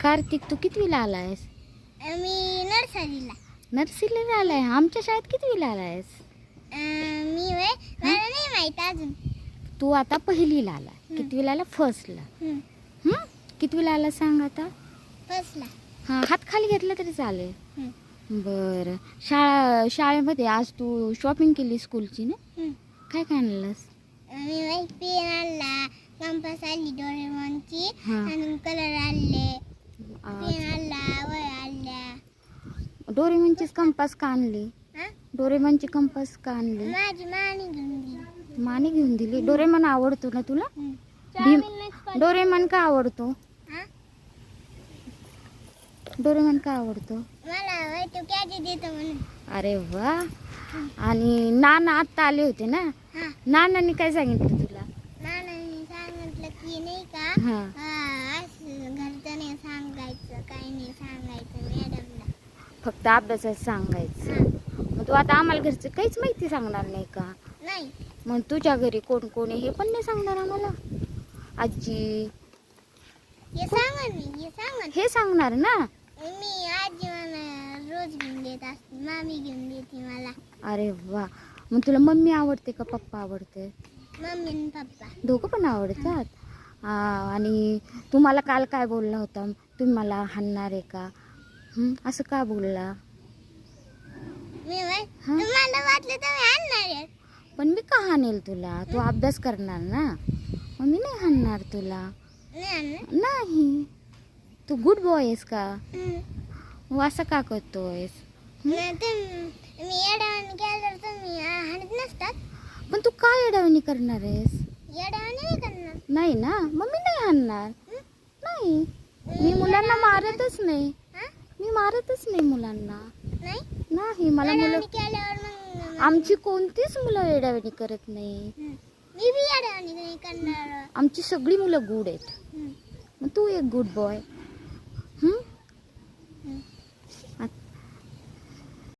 कार्तिक, तू कितवीला आलायस? मी नर्सरीला. नर्सरीला आलाय. आमच्या शाळेत कितवीला आलायस? मी वय मला नाही माहित अजून. तू आता पहिलीला आला. कितवीला आला? फर्स्टला. कितवीला आला सांग आता? फर्स्टला. हां, हात खाली घेतला तरी चालेल. हं. बरं. शाळेमध्ये आज तू शॉपिंग केली स्कूलची ना? काय काय आणलंस? मी वय पेन आणला, कंपास आणली डोरेमॉनची, हां. आणि कलर आणले, पेन आणला, वह्या आणल्या. डोरेमॉनचीच कंपास का आणली? हा? डोरेमॉनची कंपास का आणली? माझी माणी घेऊन दिली. माने घेऊन दिली. डोरेमॉन आवडतो ना तुला? हं. डोरेमॉन का आवडतो? हा? डोरेमॉन का आवडतो? मला वय तू कॅची देतो म्हणून. अरे वा. आणि नाना आत्ता आले होते ना? हा. नानांनी काय सांगितलं तुला? नानांनी सांगितलं की नाही का, हां. असं घरचं नाही सांगायचं, काही नाही सांगायचं मॅडमला. फक्त अभ्यासात सांगायचं. हा. मग तू आता आम्हाला घरचं काहीच माहिती सांगणार नाही का? नाही. मग तुझ्या घरी कोण कोण आहे हे पण नाही सांगणार आम्हाला? आजी हे सांगा मी, हे सांगा. हे सांगणार ना? मी आजी मला रोज घेऊन देत असते, मामी घेऊन देते मला. अरे वा. मग तुला मम्मी आवडते का पप्पा आवडते? मम्मी आणि पप्पा. दोघं पण आवडतात. आणि तुम्हाला काल काय बोलला होता? तुम्ही मला हाणणार आहे का? असं का बोलला? मी वय हा? तुम्हाला वाटलं तुम्ही आणणार आहे. पण मी का हाणेल तुला? तू अभ्यास करणार ना? मग मी नाही हाणणार तुला. नाही आणणार. नाही. तू गुड बॉय आहेस का? हं. मग असं का करतोयस? नाही मी येड्यावानी केलं तर तुम्ही हाणत नसतात. पण तू काय येड्यावानी करणार आहेस? येड्यावानी नाही करणार. नाही ना? मग मी नाही हाणणार. नाही. मी मुलांना मारतच नाही. हा? मी मारतच नाही मुलांना. नाही. नाही. मला मुलं, येड्यावानी केल्यावर मग आमची कोणतीच मुलं येड्यावानी करत नाही. मी बी येड्यावानी नाही करणार. आमची सगळी मुलं गुड आहेत. हं. मग तू एक गुड बॉय.